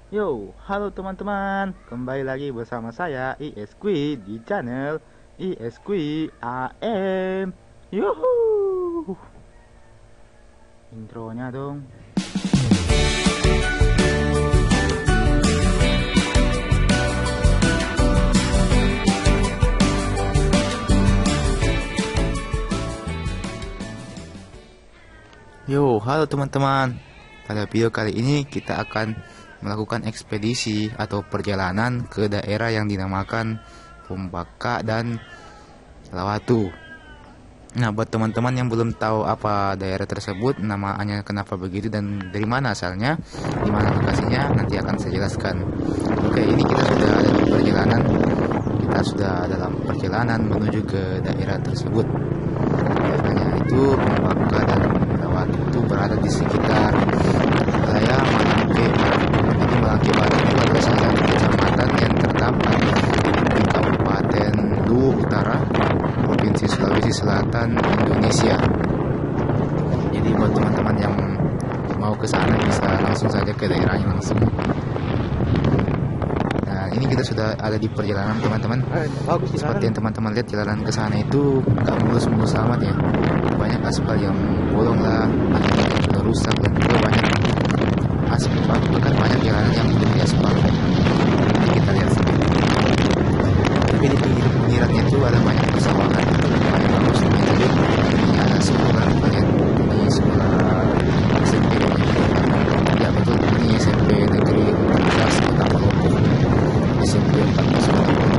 Yo, halo teman-teman, kembali lagi bersama saya ISQ di channel ISQ AM. Yuhu, intronya dong. Yo, halo teman-teman. Pada video kali ini kita akan melakukan ekspedisi atau perjalanan ke daerah yang dinamakan Pumbaka dan Lawatu. Nah, buat teman-teman yang belum tahu apa daerah tersebut, namanya kenapa begitu dan dari mana asalnya, di mana lokasinya, nanti akan saya jelaskan. Oke, ini kita sudah ada di perjalanan. Kita sudah dalam perjalanan menuju ke daerah tersebut. Daerahnya itu Pumbaka dan Lawatu itu berada di sekitar wilayah Malangke. Jadi Malangke Barat itu adalah salah satu kecamatan yang terdapat di Kabupaten Luwu Utara, Provinsi Sulawesi Selatan, Indonesia. Jadi buat teman-teman yang mau ke sana bisa langsung saja ke daerahnya langsung. Nah, ini kita sudah ada di perjalanan teman-teman. Seperti yang teman-teman lihat, jalanan ke sana itu nggak mulus-mulus amat ya. Banyak aspal yang bolong lah, akhirnya sudah rusak dan juga banyak aspal, bahkan banyak jalanan yang belum diaspal. Nanti kita lihat sendiri. Tapi di pinggirannya itu ada banyak persawahan, banyak bagus ini ada sekolah, kita lihat ini sekolah SMP. Ya betul, ini SMP Negeri 14 Kota Palopo, SMP 14 Kota Palopo.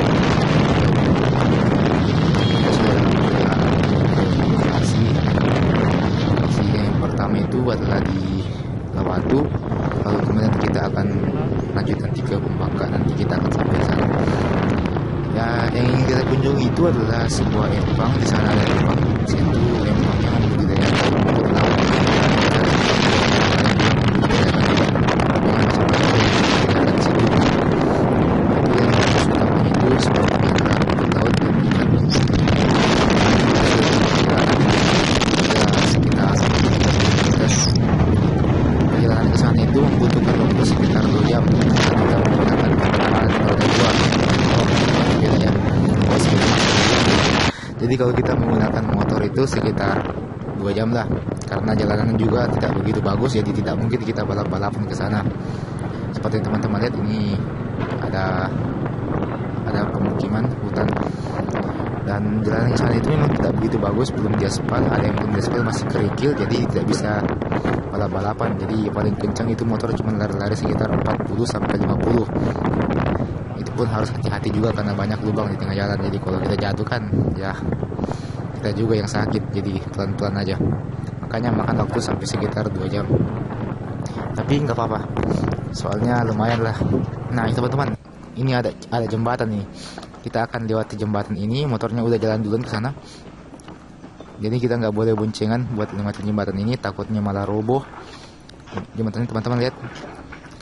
Kita sudah dalam perjalanan ke lokasi. Lokasi yang pertama itu adalah di Lawatu, lalu kemudian kita akan lanjut nanti ke Pumbaka, nanti kita akan sampai sana. Ya, yang ingin kita kunjungi itu adalah sebuah empang. Di sana ada empang, di situ empangnya membudidayakan rumput laut. Perjalanan ke sana itu membutuhkan waktu sekitar 2 jam. Kita menggunakan kendaraan roda 2. Ya. Jadi kalau kita menggunakan motor itu sekitar 2 jam lah, karena jalanan juga tidak begitu bagus, jadi tidak mungkin kita balap-balapan ke sana. Seperti teman-teman lihat, ini ada pemukiman hutan dan jalanan ke sana itu memang tidak begitu bagus, belum diaspal, ada yang belum diaspal masih kerikil, jadi tidak bisa balap-balapan. Jadi paling kencang itu motor cuma lari-lari sekitar 40 sampai 50. Itu pun harus hati-hati juga karena banyak lubang di tengah jalan. Jadi kalau kita jatuh kan ya kita juga yang sakit. Jadi pelan-pelan aja. Makanya makan waktu sampai sekitar 2 jam. Tapi nggak apa-apa, soalnya lumayan lah. Nah teman-teman, ini ada jembatan nih. Kita akan lewati jembatan ini. Motornya udah jalan duluan ke sana. Jadi kita nggak boleh boncengan buat lewati jembatan ini, takutnya malah roboh. Jembatan ini teman-teman lihat,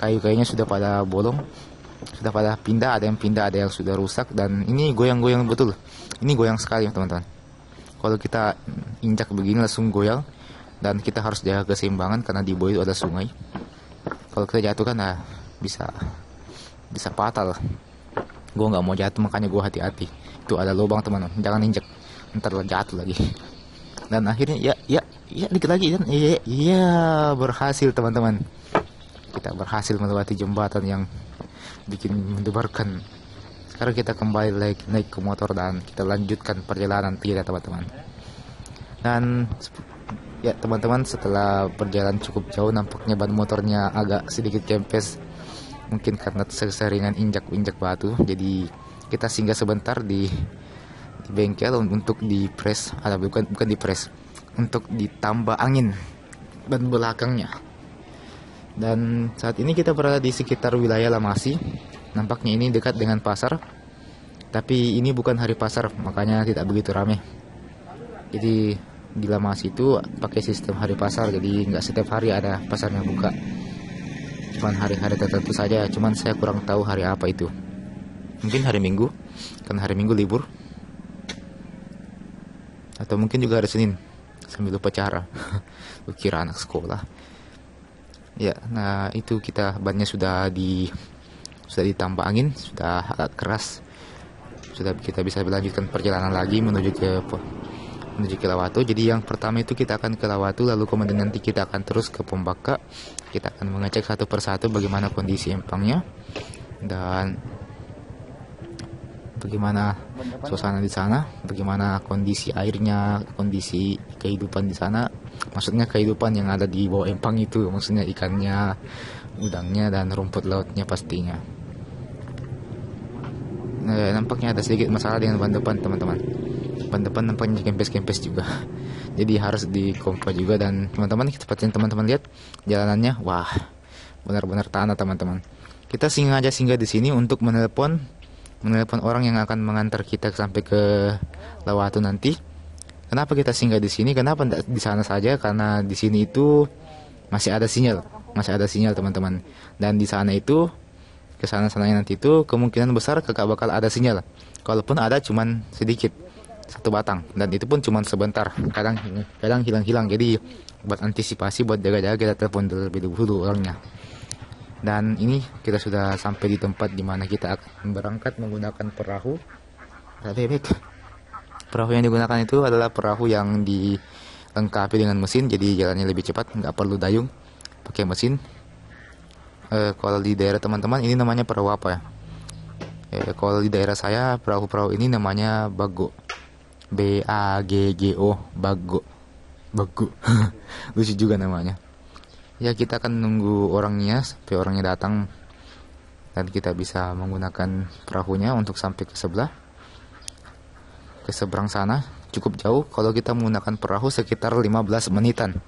kayu-kayunya sudah pada bolong, sudah pada pindah, ada yang pindah, ada yang sudah rusak, dan ini goyang-goyang betul. Ini goyang sekali teman-teman. Kalau kita injak begini langsung goyang, dan kita harus jaga keseimbangan karena di bawah itu ada sungai. Kalau kita jatuh kan bisa fatal. Gue nggak mau jatuh, makanya gue hati-hati. Itu ada lubang teman-teman, jangan injak, ntar jatuh lagi. Dan akhirnya ya dikit lagi dan iya berhasil teman-teman. Kita berhasil melewati jembatan yang bikin mendebarkan. Sekarang kita kembali naik ke motor dan kita lanjutkan perjalanan kita teman-teman. Dan ya teman-teman, setelah berjalan cukup jauh, nampaknya ban motornya agak sedikit kempes, mungkin karena seseringan injak batu. Jadi kita singgah sebentar di bengkel untuk di press, bukan di press, untuk ditambah angin ban belakangnya. Dan saat ini kita berada di sekitar wilayah Lamasi. Nampaknya ini dekat dengan pasar, tapi ini bukan hari pasar, makanya tidak begitu ramai. Jadi di Lamasi itu pakai sistem hari pasar, jadi nggak setiap hari ada pasarnya buka, cuman hari-hari tertentu saja. Cuman saya kurang tahu hari apa itu, mungkin hari Minggu, karena hari Minggu libur, atau mungkin juga hari Senin sambil upacara. Kira anak sekolah. Ya, nah itu kita bannya sudah ditambah angin, sudah agak keras. Sudah kita bisa melanjutkan perjalanan lagi menuju ke Lawatu. Jadi yang pertama itu kita akan ke Lawatu, lalu kemudian nanti kita akan terus ke Pombaka. Kita akan mengecek satu persatu bagaimana kondisi empangnya dan bagaimana suasana di sana, bagaimana kondisi airnya, kondisi kehidupan di sana. Maksudnya kehidupan yang ada di bawah empang itu, maksudnya ikannya, udangnya, dan rumput lautnya pastinya. Nah, nampaknya ada sedikit masalah dengan ban depan, teman-teman. Ban depan nampaknya kempes-kempes juga. Jadi harus dikompa juga. Dan teman-teman, seperti yang teman-teman lihat jalanannya, wah, benar-benar tanah, teman-teman. Kita singgah di sini untuk menelepon orang yang akan mengantar kita sampai ke Lawatu nanti. Kenapa kita singgah di sini? Kenapa tidak di sana saja? Karena di sini itu masih ada sinyal, teman-teman. Dan di sana itu, ke sana-sananya nanti itu kemungkinan besar kagak bakal ada sinyal. Kalaupun ada cuman sedikit, satu batang, dan itu pun cuman sebentar. Kadang hilang-hilang. Jadi buat antisipasi, buat jaga-jaga, kita telepon terlebih dahulu orangnya. Dan ini kita sudah sampai di tempat dimana kita akan berangkat menggunakan perahu. Ada bebek. Perahu yang digunakan itu adalah perahu yang dilengkapi dengan mesin, jadi jalannya lebih cepat, nggak perlu dayung, pakai mesin. Kalau di daerah teman-teman ini namanya perahu apa ya? Kalau di daerah saya perahu-perahu ini namanya bago, BAGGO, bago. Lucu juga namanya. Ya, kita akan nunggu orangnya sampai orangnya datang dan kita bisa menggunakan perahunya untuk sampai ke seberang sana. Cukup jauh. Kalau kita menggunakan perahu sekitar 15 menitan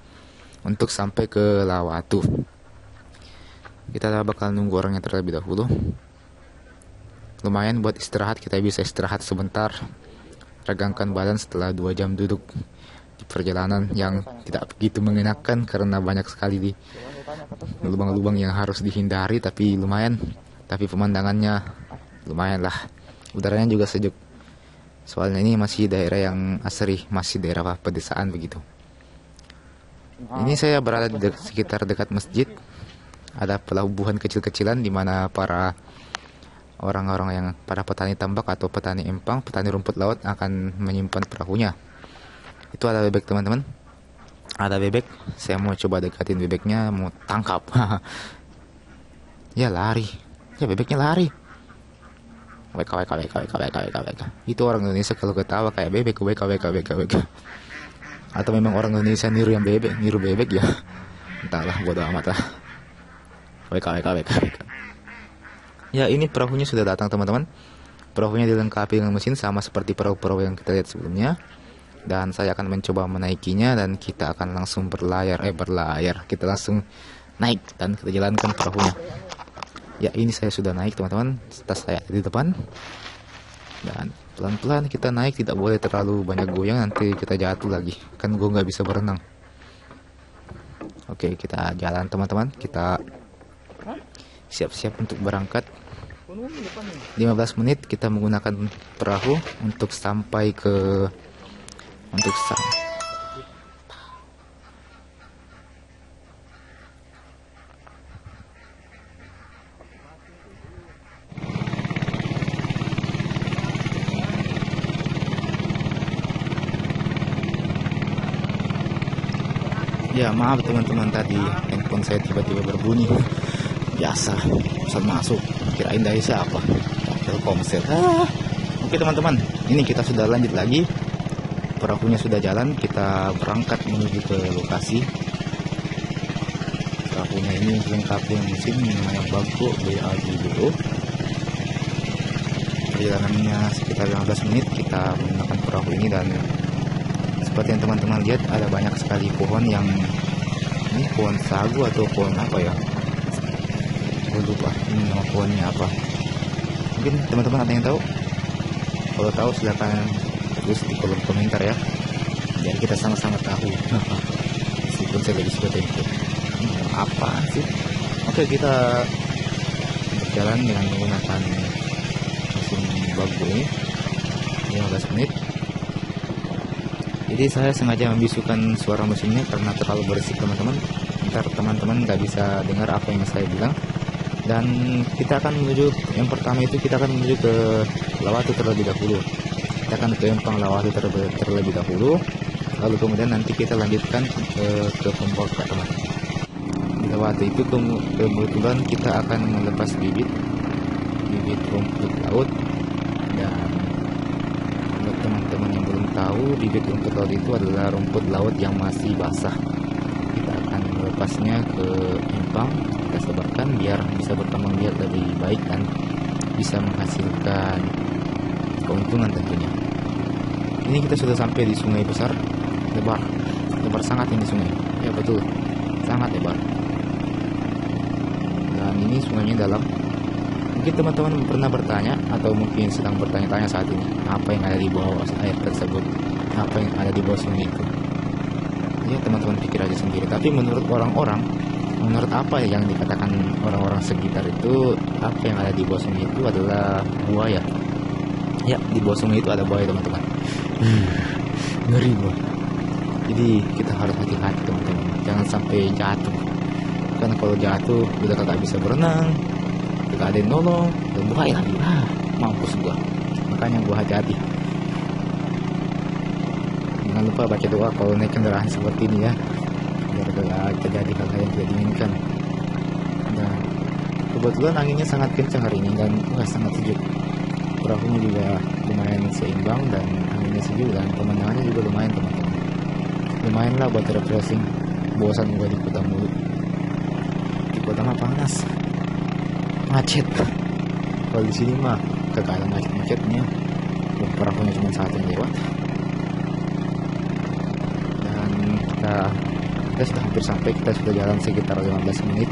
untuk sampai ke Lawatu. Kita bakal nunggu orangnya terlebih dahulu. Lumayan buat istirahat, kita bisa istirahat sebentar, regangkan badan setelah 2 jam duduk di perjalanan yang tidak begitu mengenakan karena banyak sekali di lubang-lubang yang harus dihindari, tapi lumayan. Tapi pemandangannya lumayan lah. Udaranya juga sejuk. Soalnya ini masih daerah yang asri, masih daerah pedesaan begitu. Ini saya berada di sekitar dekat masjid. Ada pelabuhan kecil-kecilan di mana para petani tambak atau petani empang, petani rumput laut akan menyimpan perahunya. Itu ada bebek, teman-teman. Ada bebek. Saya mau coba dekatin bebeknya, mau tangkap. Ya lari. Ya bebeknya lari. WK. Itu orang Indonesia kalau ketawa kayak bebek, WK. Atau memang orang Indonesia niru bebek ya. Entahlah, bodo amat lah. WK. Ya, ini perahunya sudah datang, teman-teman. Perahunya dilengkapi dengan mesin sama seperti perahu-perahu yang kita lihat sebelumnya. Dan saya akan mencoba menaikinya dan kita akan langsung berlayar. Kita langsung naik dan kita jalankan perahunya. Ya, ini saya sudah naik, teman-teman. Tas saya di depan. Dan pelan-pelan kita naik, tidak boleh terlalu banyak goyang, nanti kita jatuh lagi. Kan gue nggak bisa berenang. Oke, kita jalan, teman-teman. Kita siap-siap untuk berangkat. 15 menit kita menggunakan perahu untuk sampai ke Ya, maaf teman-teman, tadi handphone saya tiba-tiba berbunyi. Biasa, pesan masuk. Kirain dari siapa? Telkomsel. Oke teman-teman, ini kita sudah lanjut lagi. Perahunya sudah jalan, kita berangkat menuju ke lokasi. Perahunya ini lengkap dengan mesin namanya bago, BAGGO. Perjalanannya sekitar 15 menit kita menggunakan perahu ini, dan seperti yang teman-teman lihat ada banyak sekali pohon yang ini pohon sagu atau pohon apa ya? Saya lupa ini nama pohonnya apa. Mungkin teman-teman ada yang tahu? Kalau tahu silahkan tulis di kolom komentar ya. Biar kita sama-sama tahu. Meskipun saya lagi suka tempo. Apa sih? Oke, kita berjalan dengan menggunakan mesin bago ini 15 menit. Jadi saya sengaja membisukan suara mesinnya karena terlalu berisik teman-teman. ntar teman-teman nggak bisa dengar apa yang saya bilang. Dan kita akan menuju, yang pertama itu kita akan menuju ke Lawatu terlebih dahulu. Kita akan ke Empang Lawatu terlebih dahulu, lalu kemudian nanti kita lanjutkan ke Pemboka, teman-teman. Di Lawatu itu kebetulan kita akan melepas bibit rumput laut. Dan buat teman-teman yang belum tahu, bibit rumput laut itu adalah rumput laut yang masih basah. Kita akan melepasnya ke Empang, kita sebarkan biar bisa berkembang biak lebih baik dan bisa menghasilkan keuntungan tentunya. Ini kita sudah sampai di sungai besar, lebar sangat ini sungai. Ya betul, sangat lebar. Dan ini sungainya dalam. Mungkin teman-teman pernah bertanya atau mungkin sedang bertanya-tanya saat ini, apa yang ada di bawah air tersebut, apa yang ada di bawah sungai itu. Ya teman-teman pikir aja sendiri. Tapi menurut orang-orang, menurut apa yang dikatakan orang-orang sekitar itu, apa yang ada di bawah sungai itu adalah buaya. Ya, di bawah sungai itu ada buaya, teman-teman. Ngeri loh. Jadi kita harus hati-hati, teman-teman. Jangan sampai jatuh. Karena kalau jatuh udah tak bisa berenang, tidak ada yang nolong, dan buaya lagi. Mampus gua. Makanya gua hati-hati. Jangan lupa baca doa kalau naik kendaraan seperti ini ya, biar tidak terjadi hal-hal yang tidak diinginkan. Dan kebetulan anginnya sangat kencang hari ini dan sangat sejuk. Perahunya juga lumayan seimbang dan anginnya sejuk dan pemandangannya juga lumayan, teman-teman. Lumayan lah buat refreshing. Bosan gua di kota mulu. Di kota mah panas, macet. Kalau di sini mah kagak ada macet-macetnya. Perahunya cuma satu yang lewat. Kita sudah hampir sampai, kita sudah jalan sekitar 15 menit.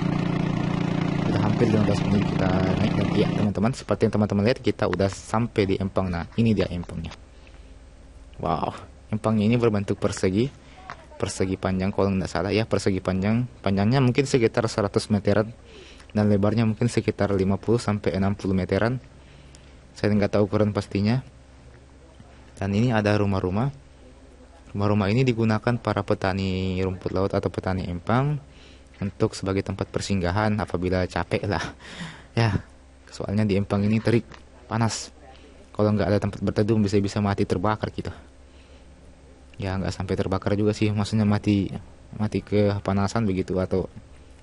Sudah hampir 15 menit kita naik. Dan ya teman-teman, seperti yang teman-teman lihat, kita udah sampai di Empang. Nah ini dia Empangnya. Wow, Empangnya ini berbentuk persegi panjang kalau nggak salah ya, persegi panjangnya mungkin sekitar 100 meteran dan lebarnya mungkin sekitar 50 sampai 60 meteran. Saya nggak tahu ukuran pastinya. Dan ini ada rumah-rumah ini digunakan para petani rumput laut atau petani Empang untuk sebagai tempat persinggahan apabila capek lah ya. Soalnya di Empang ini terik, panas. Kalau nggak ada tempat berteduh bisa mati terbakar gitu ya. Nggak sampai terbakar juga sih, maksudnya mati kepanasan begitu, atau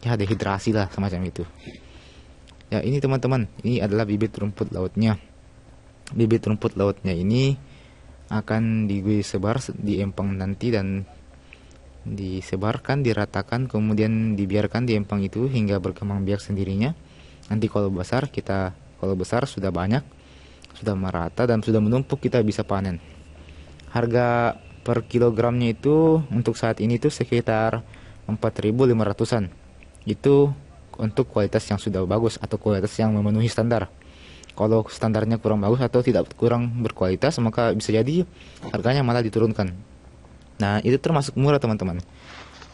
ya dehidrasi lah semacam itu ya. Ini teman-teman, ini adalah bibit rumput lautnya. Bibit rumput lautnya ini akan disebar di Empang nanti dan disebarkan, diratakan, kemudian dibiarkan di Empang itu hingga berkembang biak sendirinya. Nanti kalau besar sudah banyak, sudah merata dan sudah menumpuk, kita bisa panen. Harga per kilogramnya itu untuk saat ini tuh sekitar 4.500-an. Itu untuk kualitas yang sudah bagus atau kualitas yang memenuhi standar. Kalau standarnya kurang bagus atau kurang berkualitas, maka bisa jadi harganya malah diturunkan. Nah itu termasuk murah, teman-teman.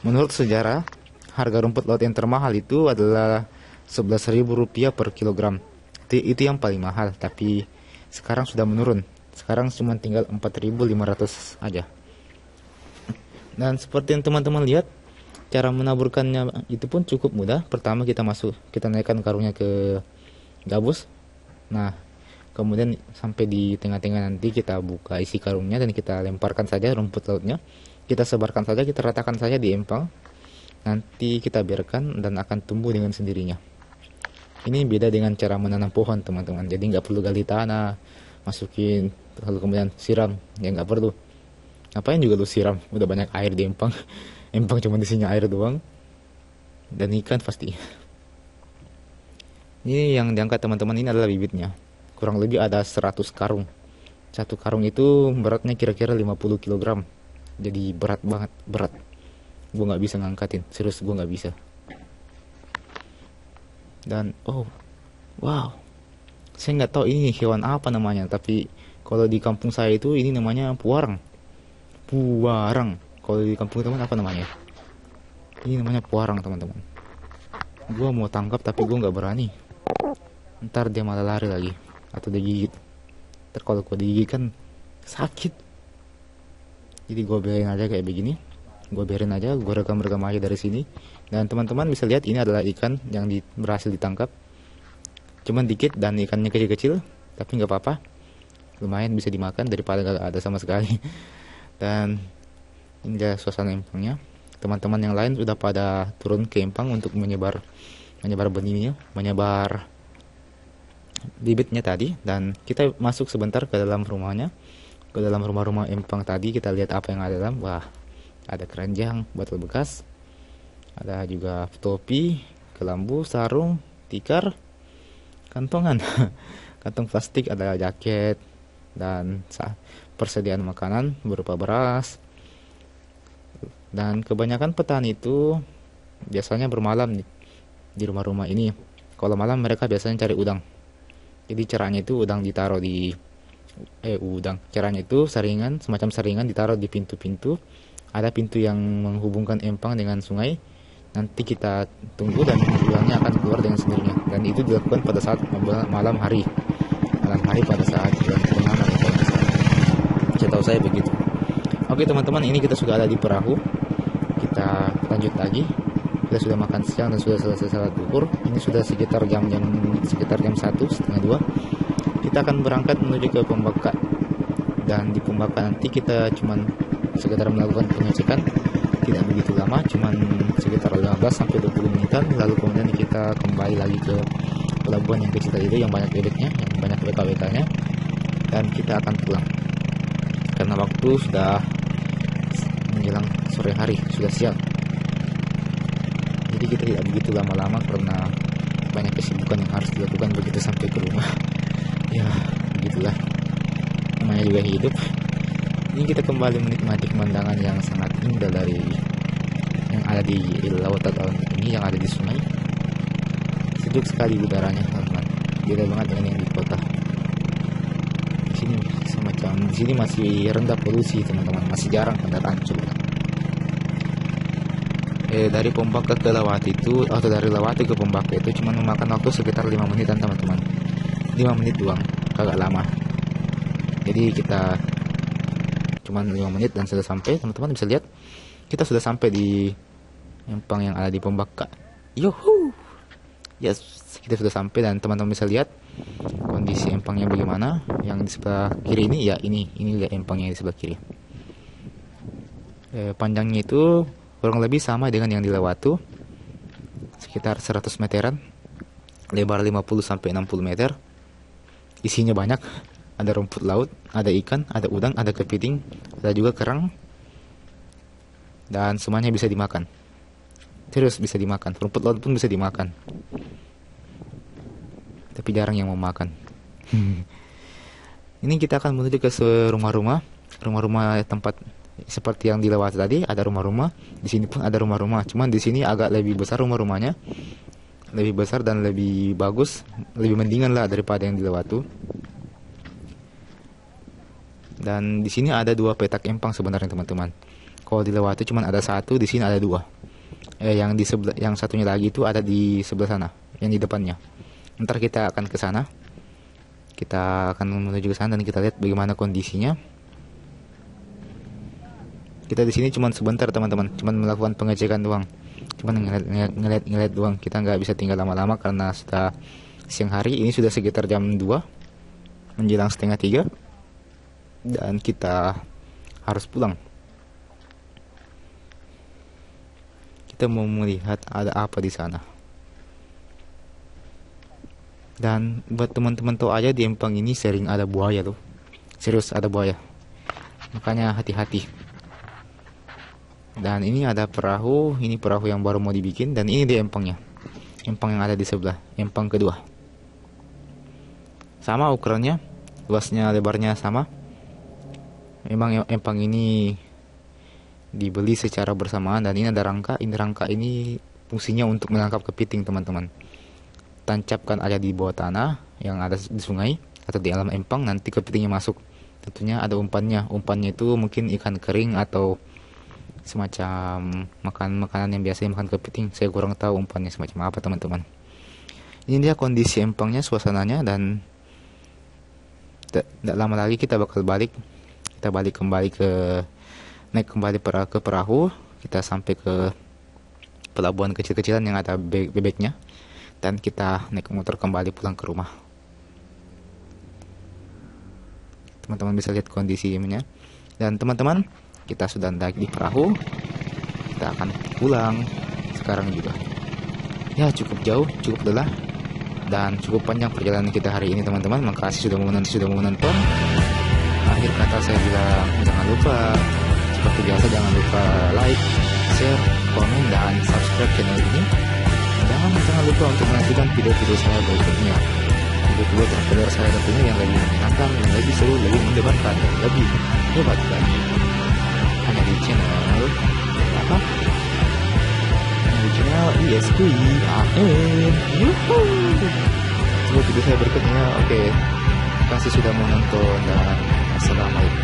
Menurut sejarah, harga rumput laut yang termahal itu adalah Rp11.000 per kilogram. Itu yang paling mahal, tapi sekarang sudah menurun. Sekarang cuma tinggal 4.500 aja. Dan seperti yang teman-teman lihat, cara menaburkannya itu pun cukup mudah. Pertama kita naikkan karungnya ke gabus. Nah kemudian sampai di tengah-tengah nanti kita buka isi karungnya dan kita lemparkan saja rumput lautnya. Kita sebarkan saja, kita ratakan saja di Empang. Nanti kita biarkan dan akan tumbuh dengan sendirinya. Ini beda dengan cara menanam pohon, teman-teman. Jadi nggak perlu gali tanah, masukin lalu kemudian siram, ya nggak perlu. Ngapain juga lu siram, udah banyak air di Empang. Empang cuma isinya air doang dan ikan pasti. Ini yang diangkat, teman-teman, ini adalah bibitnya. Kurang lebih ada 100 karung. Satu karung itu beratnya kira-kira 50 kg. Jadi berat banget, berat. Gue nggak bisa ngangkatin, serius gue nggak bisa. Dan wow, saya nggak tahu ini hewan apa namanya, tapi kalau di kampung saya itu ini namanya puarang. Kalau di kampung teman apa namanya? Ini namanya puarang, teman-teman. Gue mau tangkap tapi gue nggak berani. Ntar dia malah lari lagi atau digigit. Ntar kalau gue digigit kan sakit. Jadi gue biarin aja kayak begini. Gue biarin aja, gue rekam aja dari sini. Dan teman-teman bisa lihat ini adalah ikan yang berhasil ditangkap. Cuman dikit dan ikannya kecil-kecil, tapi nggak apa-apa. Lumayan bisa dimakan daripada nggak ada sama sekali. Dan ini dia suasana empangnya. Teman-teman yang lain sudah pada turun ke empang untuk menyebar benihnya, menyebar bibitnya tadi. Dan kita masuk sebentar ke dalam rumahnya, ke dalam rumah-rumah empang tadi. Kita lihat apa yang ada dalam. Wah, ada keranjang, botol bekas, ada juga topi, kelambu, sarung, tikar, kantongan, kantong plastik, ada jaket, dan persediaan makanan berupa beras. Dan kebanyakan petani itu biasanya bermalam nih di rumah-rumah ini. Kalau malam mereka biasanya cari udang. Jadi caranya itu udang ditaruh di caranya itu semacam saringan ditaruh di pintu-pintu. Ada pintu yang menghubungkan empang dengan sungai. Nanti kita tunggu dan udangnya akan keluar dengan sendirinya. Dan itu dilakukan pada saat malam hari pada saat bulan purnama. Saya tahu saya begitu. Oke teman-teman, ini kita sudah ada di perahu. Kita lanjut lagi. Kita sudah makan siang dan sudah selesai salat duhur. Ini sudah sekitar jam 1, setengah 2. Kita akan berangkat menuju ke Pembaka. Dan di Pembaka nanti kita cuman sekedar melakukan pengecekan, tidak begitu lama, cuman sekitar 15 sampai 20 menitan. Lalu kemudian kita kembali lagi ke pelabuhan yang kecil itu yang banyak bebeknya, yang banyak WK-WK-nya, dan kita akan pulang karena waktu sudah menjelang sore hari, sudah siang. Jadi kita tidak begitu lama-lama karena banyak kesibukan yang harus dilakukan begitu sampai ke rumah. Ya begitulah, namanya juga hidup. Ini kita kembali menikmati pemandangan yang sangat indah dari yang ada di laut atau ini yang ada di sungai. Sejuk sekali udaranya teman-teman, beda banget dengan yang di kota. Di sini masih rendah polusi teman-teman, masih jarang kendaraan coba. Dari Pembaka ke Lawati itu, atau dari Lawati ke Pembaka itu cuma memakan waktu sekitar 5 menitan teman-teman. 5 menit doang, kagak lama. Jadi kita cuman 5 menit dan sudah sampai. Teman-teman bisa lihat kita sudah sampai di empang yang ada di Pembaka. Yuhu, yes, kita sudah sampai dan teman-teman bisa lihat kondisi empangnya bagaimana. Yang di sebelah kiri ini, ya ini lihat empangnya di sebelah kiri. Panjangnya itu kurang lebih sama dengan yang di Lewatu, sekitar 100 meteran, lebar 50 sampai 60 meter. Isinya banyak. Ada rumput laut, ada ikan, ada udang, ada kepiting, ada juga kerang. Dan semuanya bisa dimakan. Terus bisa dimakan. Rumput laut pun bisa dimakan. Tapi jarang yang mau makan. Ini kita akan menuju ke rumah-rumah tempat seperti yang dilewati tadi. Ada rumah-rumah. Di sini pun ada rumah-rumah. Cuman di sini agak lebih besar rumah-rumahnya. Lebih besar dan lebih bagus. Lebih mendingan lah daripada yang dilewati. Dan di sini ada 2 petak empang sebenarnya teman-teman. Kalau dilewati cuma ada 1, di sini ada 2. Yang di sebelah, yang satunya lagi itu ada di sebelah sana, yang di depannya. Ntar kita akan ke sana. Kita akan menuju ke sana dan kita lihat bagaimana kondisinya. Kita di sini cuma sebentar teman-teman, cuma melakukan pengecekan doang. Cuma ngeliat doang. Kita nggak bisa tinggal lama-lama karena sudah siang hari. Ini sudah sekitar jam 2 menjelang setengah 3. Dan kita harus pulang. Kita mau melihat ada apa di sana. Dan buat teman-teman tahu aja di empang ini sering ada buaya tuh. Serius ada buaya. Makanya hati-hati. Dan ini ada perahu, ini perahu yang baru mau dibikin dan ini di empangnya. Empang yang ada di sebelah, empang kedua. Sama ukurannya, luasnya, lebarnya sama. Memang empang ini dibeli secara bersamaan dan ini ada rangka. Ini rangka ini fungsinya untuk menangkap kepiting teman-teman. Tancapkan aja di bawah tanah yang ada di sungai atau di alam empang, nanti kepitingnya masuk. Tentunya ada umpannya. Umpannya itu mungkin ikan kering atau semacam makanan yang biasanya makan kepiting. Saya kurang tahu umpannya semacam apa teman-teman. Ini dia kondisi empangnya, suasananya, dan tidak lama lagi kita bakal balik. Kita naik kembali ke perahu. Kita sampai ke pelabuhan kecil-kecilan yang ada bebeknya, dan kita naik motor kembali pulang ke rumah. Teman-teman bisa lihat kondisinya. Dan teman-teman, kita sudah naik di perahu, kita akan pulang sekarang juga. Ya, cukup jauh, cukup lelah, dan cukup panjang perjalanan kita hari ini teman-teman. Makasih sudah menonton. Akhir kata saya bilang, jangan lupa seperti biasa, jangan lupa like, share, komen, dan subscribe channel ini. Jangan lupa untuk menantikan video-video saya berikutnya, video-video terbaru saya tentunya yang lebih menyenangkan, yang lebih seru, lebih mendebarkan, dan lebih hebatkan. Hanya di channel apa? Hanya di channel ISQI AM. Tunggu video saya berikutnya. Oke, terima kasih sudah menonton, dan assalamualaikum.